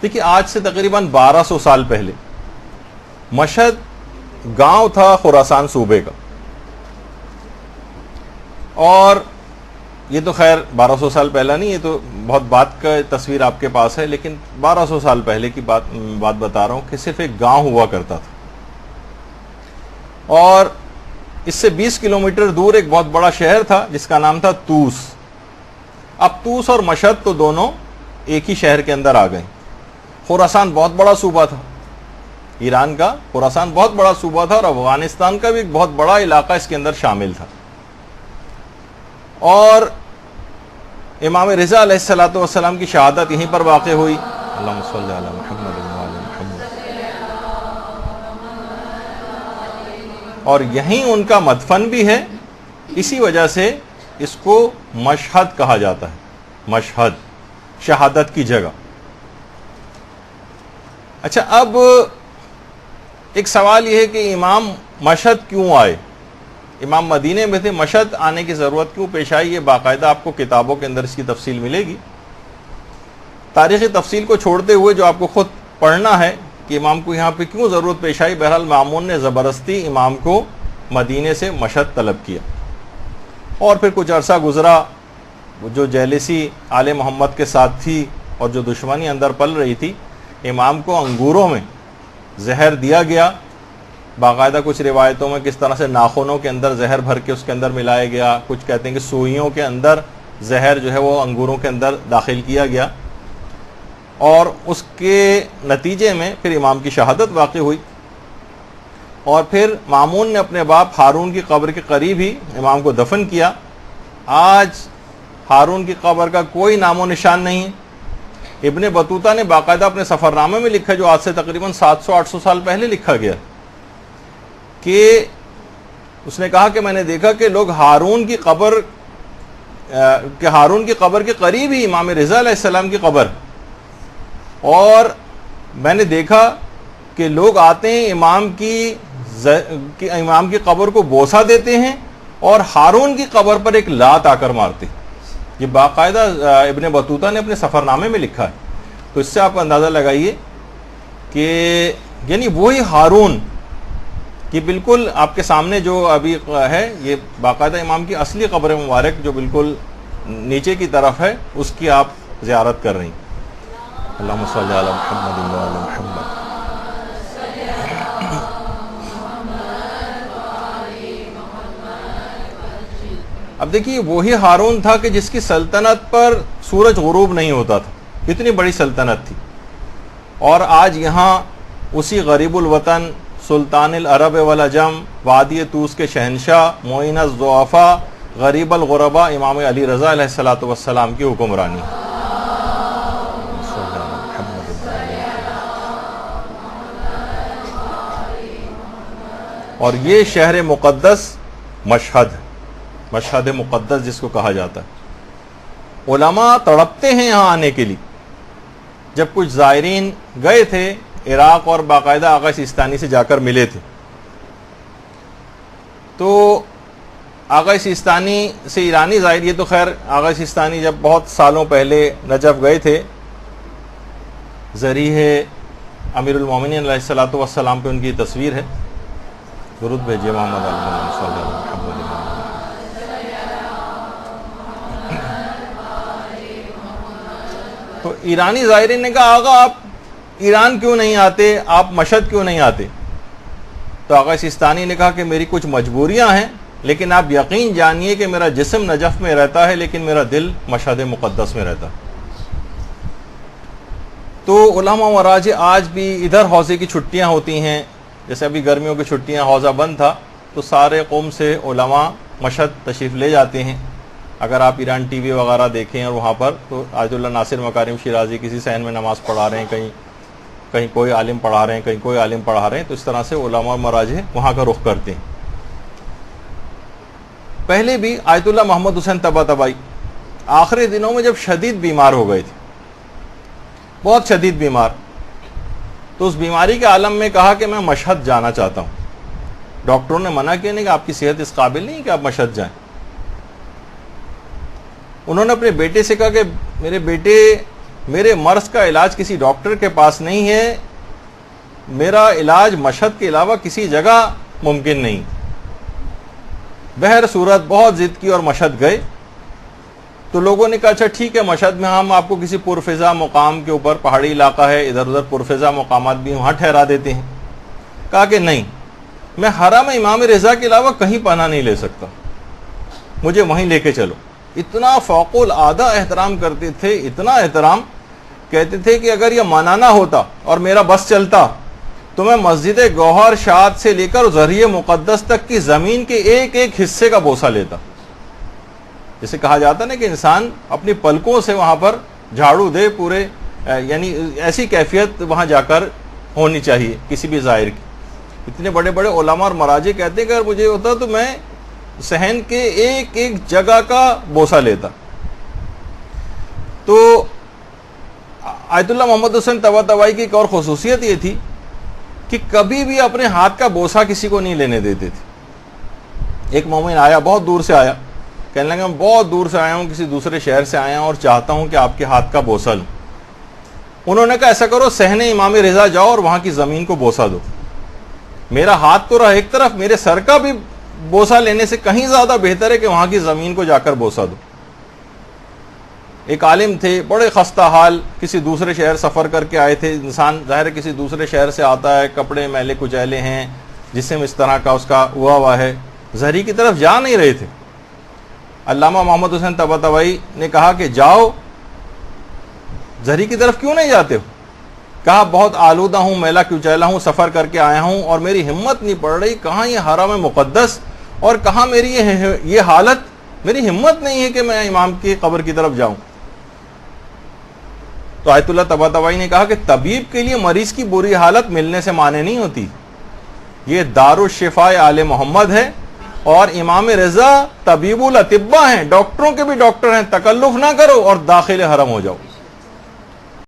دیکھیے آج سے تقریباً 1200 سال پہلے مشہد گاؤں تھا خراسان صوبے کا، اور یہ تو خیر 1200 سال پہلا نہیں، یہ تو بہت بات کا تصویر آپ کے پاس ہے، لیکن 1200 سال پہلے کی بات بتا رہا ہوں کہ صرف ایک گاؤں ہوا کرتا تھا، اور اس سے 20 کلومیٹر دور ایک بہت بڑا شہر تھا جس کا نام تھا طوس۔ اب طوس اور مشہد تو دونوں ایک ہی شہر کے اندر آ گئے۔ خراسان بہت بڑا صوبہ تھا، ایران کا خراسان بہت بڑا صوبہ تھا، اور افغانستان کا بھی ایک بہت بڑا علاقہ اس کے اندر شامل تھا، اور امام رضا علیہ السلام کی شہادت یہیں پر واقع ہوئی۔ اللہم صلی علی محمد وعلی محمد۔ اور یہیں ان کا مدفن بھی ہے، اسی وجہ سے اس کو مشہد کہا جاتا ہے، مشہد، شہادت کی جگہ۔ اچھا، اب ایک سوال یہ ہے کہ امام مشہد کیوں آئے؟ امام مدینے میں تھے، مشہد آنے کی ضرورت کیوں پیش آئی؟ یہ باقاعدہ آپ کو کتابوں کے اندر اس کی تفصیل ملے گی۔ تاریخی تفصیل کو چھوڑتے ہوئے جو آپ کو خود پڑھنا ہے کہ امام کو یہاں پہ کیوں ضرورت پیش آئی، بہرحال مامون نے زبردستی امام کو مدینے سے مشہد طلب کیا، اور پھر کچھ عرصہ گزرا، جو جیلسی آل محمد کے ساتھ تھی اور جو دشمنی اندر پل رہی تھی، امام کو انگوروں میں زہر دیا گیا، باقاعدہ کچھ روایتوں میں کس طرح سے ناخنوں کے اندر زہر بھر کے اس کے اندر ملایا گیا، کچھ کہتے ہیں کہ سوئیوں کے اندر زہر جو ہے وہ انگوروں کے اندر داخل کیا گیا، اور اس کے نتیجے میں پھر امام کی شہادت واقع ہوئی، اور پھر مامون نے اپنے باپ ہارون کی قبر کے قریب ہی امام کو دفن کیا۔ آج ہارون کی قبر کا کوئی نام و نشان نہیں ہے۔ ابن بطوطہ نے باقاعدہ اپنے سفر نامے میں لکھا، جو آج سے تقریباً 700-800 سال پہلے لکھا گیا، کہ اس نے کہا کہ میں نے دیکھا کہ لوگ ہارون کی قبر کے قریب ہی امام رضا علیہ السلام کی قبر، اور میں نے دیکھا کہ لوگ آتے ہیں امام کی قبر کو بوسہ دیتے ہیں، اور ہارون کی قبر پر ایک لات آ کر مارتے ہیں۔ یہ باقاعدہ ابن بطوطہ نے اپنے سفر نامے میں لکھا ہے۔ تو اس سے آپ اندازہ لگائیے کہ یعنی وہی ہارون کہ بالکل آپ کے سامنے جو ابھی ہے، یہ باقاعدہ امام کی اصلی قبر مبارک جو بالکل نیچے کی طرف ہے، اس کی آپ زیارت کر رہی ہیں۔ اللہم صلی علی محمد وعلی محمد۔ اب دیکھیے وہی ہارون تھا کہ جس کی سلطنت پر سورج غروب نہیں ہوتا تھا، اتنی بڑی سلطنت تھی، اور آج یہاں اسی غریب الوطن، سلطان العرب والعجم، وادی طوس کے شہنشاہ، معین الضعفاء، غریب الغرباء امام علی رضا علیہ السلام کی حکمرانی۔ اور یہ شہر مقدس مشہد، مشہد مقدس جس کو کہا جاتا ہے۔ علماء تڑپتے ہیں یہاں آنے کے لیے۔ جب کچھ زائرین گئے تھے عراق اور باقاعدہ آغا سیستانی سے جا کر ملے تھے، تو آغا سیستانی سے ایرانی زائر، یہ تو خیر آغا سیستانی جب بہت سالوں پہلے نجف گئے تھے، ذریعہ امیر المومنین علیہ السلام پہ ان کی تصویر ہے۔ درود بھیجیے محمد علیہ صلی اللہ علیہ وسلم۔ تو ایرانی زائرین نے کہا آقا آپ ایران کیوں نہیں آتے، آپ مشہد کیوں نہیں آتے؟ تو آقا سیستانی نے کہا کہ میری کچھ مجبوریاں ہیں، لیکن آپ یقین جانیے کہ میرا جسم نجف میں رہتا ہے لیکن میرا دل مشہد مقدس میں رہتا ہے۔ تو علماء مراجع آج بھی ادھر حوضے کی چھٹیاں ہوتی ہیں، جیسے ابھی گرمیوں کی چھٹیاں حوضہ بند تھا، تو سارے قوم سے علماء مشہد تشریف لے جاتے ہیں۔ اگر آپ ایران ٹی وی وغیرہ دیکھیں اور وہاں پر، تو آیت اللہ ناصر مکارم شیرازی کسی صحن میں نماز پڑھا رہے ہیں، کہیں کوئی عالم پڑھا رہے ہیں، کہیں کوئی عالم پڑھا رہے ہیں، تو اس طرح سے علماء مراجع وہاں کا رخ کرتے ہیں۔ پہلے بھی آیت اللہ محمد حسین طباطبائی آخری دنوں میں جب شدید بیمار ہو گئے تھے، بہت شدید بیمار، تو اس بیماری کے عالم میں کہا کہ میں مشہد جانا چاہتا ہوں۔ ڈاکٹروں نے منع کیا نہیں کہ آپ کی صحت اس قابل نہیں کہ آپ مشہد جائیں۔ انہوں نے اپنے بیٹے سے کہا کہ میرے بیٹے میرے مرض کا علاج کسی ڈاکٹر کے پاس نہیں ہے، میرا علاج مشہد کے علاوہ کسی جگہ ممکن نہیں۔ بہر صورت بہت ضد کی اور مشہد گئے تو لوگوں نے کہا اچھا ٹھیک ہے، مشہد میں ہم آپ کو کسی پرفضا مقام کے اوپر، پہاڑی علاقہ ہے، ادھر ادھر پرفضا مقامات بھی وہاں ٹھہرا دیتے ہیں۔ کہا کہ نہیں، میں حرم امام رضا کے علاوہ کہیں پناہ نہیں لے سکتا، مجھے وہیں لے کے چلو۔ اتنا فوق العادہ احترام کرتے تھے، اتنا احترام، کہتے تھے کہ اگر یہ منانا ہوتا اور میرا بس چلتا تو میں مسجد گوہر شاد سے لے کر ذریعہ مقدس تک کی زمین کے ایک ایک حصے کا بوسہ لیتا۔ جسے کہا جاتا نا کہ انسان اپنی پلکوں سے وہاں پر جھاڑو دے پورے، یعنی ایسی کیفیت وہاں جا کر ہونی چاہیے کسی بھی زائر کی۔ اتنے بڑے بڑے علماء اور مراجع کہتے ہیں کہ اگر مجھے ہوتا تو میں صحن کے ایک ایک جگہ کا بوسہ لیتا۔ تو آیت اللہ محمد حسین طباطبائی کی ایک اور خصوصیت یہ تھی کہ کبھی بھی اپنے ہاتھ کا بوسہ کسی کو نہیں لینے دیتے تھے۔ ایک مومن آیا، بہت دور سے آیا، کہنے لگا میں بہت دور سے آیا ہوں، کسی دوسرے شہر سے آیا ہوں اور چاہتا ہوں کہ آپ کے ہاتھ کا بوسہ لوں۔ انہوں نے کہا ایسا کرو، صحن امام رضا جاؤ اور وہاں کی زمین کو بوسہ دو۔ میرا ہاتھ تو رہا ایک طرف، میرے سر کا بھی بوسہ لینے سے کہیں زیادہ بہتر ہے کہ وہاں کی زمین کو جا کر بوسہ دو۔ ایک عالم تھے، بڑے خستہ حال، کسی دوسرے شہر سفر کر کے آئے تھے۔ انسان ظاہر کسی دوسرے شہر سے آتا ہے، کپڑے میلے کچیلے ہیں، جسم اس طرح کا اس کا ہوا ہے، زہری کی طرف جا نہیں رہے تھے۔ علامہ محمد حسین طباطبائی نے کہا کہ جاؤ، زہری کی طرف کیوں نہیں جاتے ہو؟ کہا بہت آلودہ ہوں، میلا کچیلا ہوں، سفر کر کے آیا ہوں اور میری ہمت نہیں پڑ رہی، کہاں یہ حرم مقدس اور کہاں میری یہ حالت، میری ہمت نہیں ہے کہ میں امام کی قبر کی طرف جاؤں۔ تو آیت اللہ طباطبائی نے کہا کہ طبیب کے لیے مریض کی بری حالت ملنے سے معنی نہیں ہوتی، یہ دارالشفاء آل محمد ہے اور امام رضا طبیب الاطباء ہیں، ڈاکٹروں کے بھی ڈاکٹر ہیں، تکلف نہ کرو اور داخل حرم ہو جاؤ۔